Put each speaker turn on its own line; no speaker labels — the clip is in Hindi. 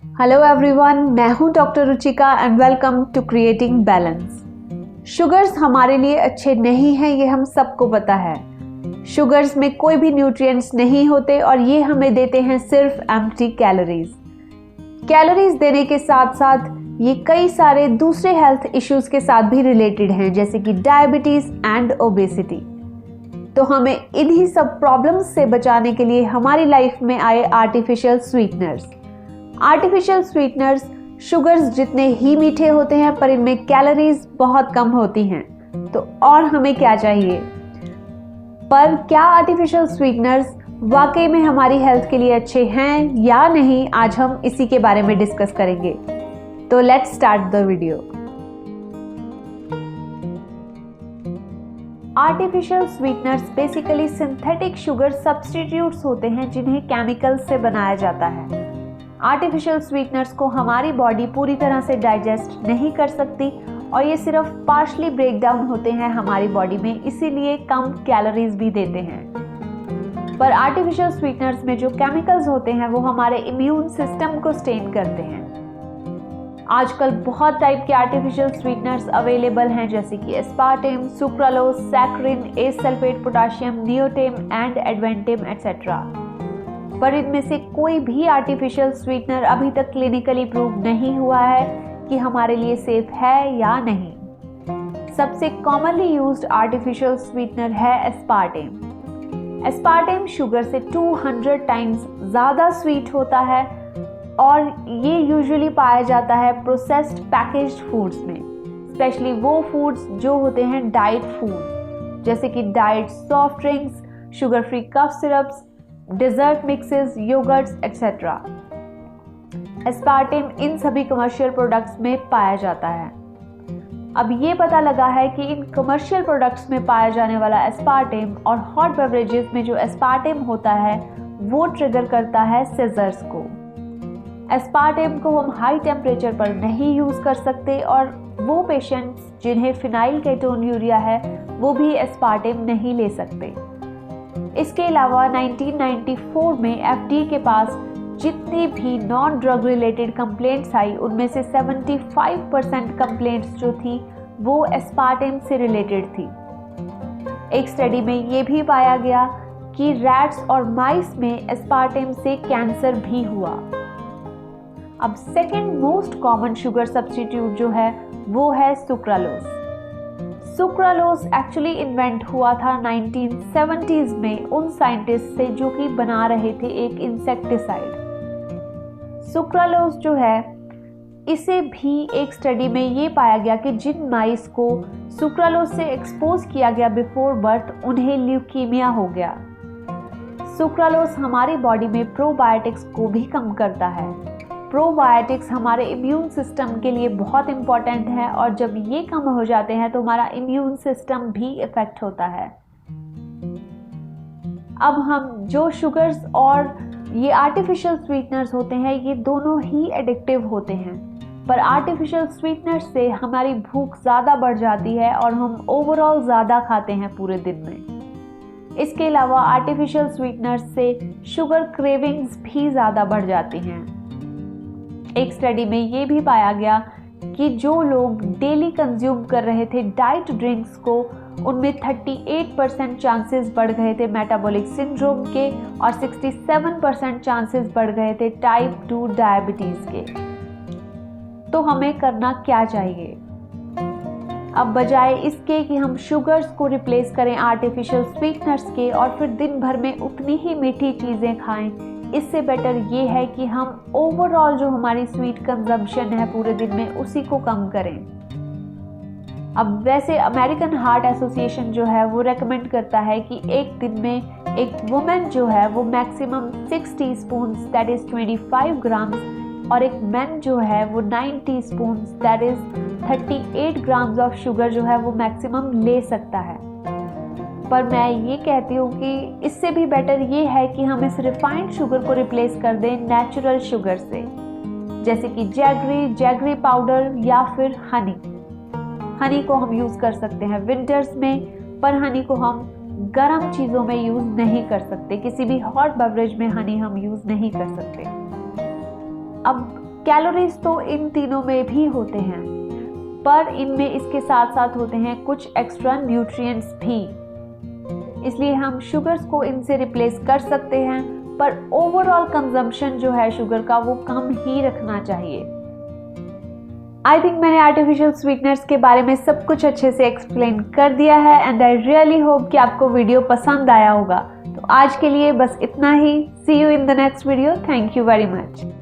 हेलो एवरीवन, मैं हूं doctor Ruchika and welcome to creating balance. Sugars हमारे लिए अच्छे नहीं हैं, ये हम सबको पता है। शुगर्स में कोई भी न्यूट्रिएंट्स नहीं होते और ये हमें देते हैं सिर्फ एम्प्टी कैलोरीज। कैलोरीज देने के साथ साथ ये कई सारे दूसरे हेल्थ इश्यूज के साथ भी रिलेटेड हैं, जैसे कि डायबिटीज एंड ओबेसिटी। तो हमें इन्हीं सब प्रॉब्लम्स से बचाने के लिए हमारी लाइफ में आए artificial sweeteners. Artificial sweeteners sugars जितने ही मीठे होते हैं, पर इनमें कैलोरीज बहुत कम होती हैं। तो और हमें क्या चाहिए? पर क्या आर्टिफिशियल स्वीटनर्स वाकई में हमारी हेल्थ के लिए अच्छे हैं या नहीं, आज हम इसी के बारे में डिस्कस करेंगे। तो let's start the video. Artificial sweeteners basically synthetic sugar substitutes होते हैं जिन्हें केमिकल्स से बनाया जाता है। आर्टिफिशियल स्वीटनर्स को हमारी बॉडी पूरी तरह से डाइजेस्ट नहीं कर सकती और ये सिर्फ पार्शली ब्रेक डाउन होते हैं हमारी बॉडी में, इसीलिए कम कैलोरीज भी देते हैं। पर आर्टिफिशियल स्वीटनर्स में जो केमिकल्स होते हैं वो हमारे इम्यून सिस्टम को स्टेन करते हैं। आजकल बहुत टाइप के आर्टिफिशियल स्वीटनर्स अवेलेबल हैं, जैसे कि aspartame, sucralose, saccharin, acesulfame potassium, neotame and advantame etcetera. पर इनमें से कोई भी आर्टिफिशियल स्वीटनर अभी तक क्लिनिकली प्रूव नहीं हुआ है कि हमारे लिए सेफ है या नहीं। सबसे कॉमनली यूज्ड आर्टिफिशियल स्वीटनर है एस्पार्टेम। एस्पार्टेम शुगर से 200 टाइम्स ज़्यादा स्वीट होता है और ये यूजुअली पाया जाता है प्रोसेस्ड पैकेज्ड फूड्स में, स्पेशली वो फूड्स जो होते हैं डाइट फूड, जैसे कि diet soft drinks, sugar free cough syrups, dessert mixes, yogurts etcetera. Aspartame इन सभी कमर्शियल प्रोडक्ट्स में पाया जाता है। अब ये पता लगा है कि इन कमर्शियल प्रोडक्ट्स में पाया जाने वाला एस्पार्टेम और हॉट बेवरेजेस में जो एस्पार्टेम होता है वो ट्रिगर करता है सीजर्स को। एस्पार्टेम को हम हाई टेम्परेचर पर नहीं यूज कर सकते और वो पेशेंट्स जिन्हें फिनाइल केटोन्यूरिया है वो भी एस्पार्टेम नहीं ले सकते। इसके अलावा 1994 में एफडीए के पास जितनी भी नॉन ड्रग रिलेटेड कंप्लेंट्स आई, उनमें से 75% कंप्लेंट्स जो थी वो एस्पार्टेम से रिलेटेड थी। एक स्टडी में ये भी पाया गया कि रैट्स और माइस में एस्पार्टेम से कैंसर भी हुआ। अब second most common sugar substitute जो है वो है सुक्रालोज। सुक्रालोज एक्चुअली इन्वेंट हुआ था 1970s में उन साइंटिस्ट से जो कि बना रहे थे एक इंसेक्टिसाइड। सुक्रालोज जो है, इसे भी एक स्टडी में ये पाया गया कि जिन माइस को सुक्रालोज से एक्सपोज किया गया बिफोर बर्थ, उन्हें ल्यूकीमिया हो गया। सुक्रालोज हमारी बॉडी में प्रोबायोटिक्स को भी कम करता है। प्रोबायोटिक्स हमारे इम्यून सिस्टम के लिए बहुत इंपॉर्टेंट है और जब ये कम हो जाते हैं तो हमारा इम्यून सिस्टम भी इफेक्ट होता है। अब हम जो शुगर्स और ये आर्टिफिशियल स्वीटनर्स होते हैं ये दोनों ही एडिक्टिव होते हैं, पर आर्टिफिशियल स्वीटनर्स से हमारी भूख ज़्यादा बढ़ जाती है और हम ओवरऑल ज़्यादा खाते हैं पूरे दिन में। इसके अलावा आर्टिफिशियल स्वीटनर्स से शुगर क्रेविंग्स भी ज़्यादा बढ़ जाती हैं। एक स्टडी में ये भी पाया गया कि जो लोग डेली कंज्यूम कर रहे थे डाइट ड्रिंक्स को, उनमें 38% चांसेस बढ़ गए थे मेटाबॉलिक सिंड्रोम के और 67% चांसेस बढ़ गए थे टाइप 2 डायबिटीज के। तो हमें करना क्या चाहिए? अब बजाय इसके कि हम शुगर्स को रिप्लेस करें आर्टिफिशियल स्वीटनर्स के और फिर दिन भर में उतनी ही मीठी चीज़ें खाएं, इससे बेटर ये है कि हम ओवरऑल जो हमारी स्वीट कंजम्पशन है पूरे दिन में उसी को कम करें। अब वैसे अमेरिकन हार्ट एसोसिएशन जो है वो रेकमेंड करता है कि एक दिन में एक वुमेन जो है वो maximum 6 teaspoons that is 25 grams और एक मैन जो है वो 9 teaspoons that is 38 grams of sugar जो है वो मैक्सिमम ले सकता है। पर मैं ये कहती हूँ कि इससे भी बेटर ये है कि हम इस रिफाइंड शुगर को रिप्लेस कर दें नेचुरल शुगर से, जैसे कि जैगरी पाउडर या फिर हनी। हनी को हम यूज़ कर सकते हैं विंटर्स में, पर हनी को हम गर्म चीज़ों में यूज़ नहीं कर सकते। किसी भी हॉट बेवरेज में हनी हम यूज़ नहीं कर सकते। अब कैलोरीज तो इन तीनों में भी होते हैं, पर इनमें इसके साथ साथ होते हैं कुछ एक्स्ट्रा न्यूट्रिएंट्स भी। इसलिए हम शुगर्स को इनसे रिप्लेस कर सकते हैं, पर ओवरऑल कंजम्पशन जो है शुगर का वो कम ही रखना चाहिए। आई थिंक मैंने आर्टिफिशियल स्वीटनर्स के बारे में सब कुछ अच्छे से एक्सप्लेन कर दिया है एंड आई रियली होप कि आपको वीडियो पसंद आया होगा। तो आज के लिए बस इतना ही। See you in the next video. Thank you very much.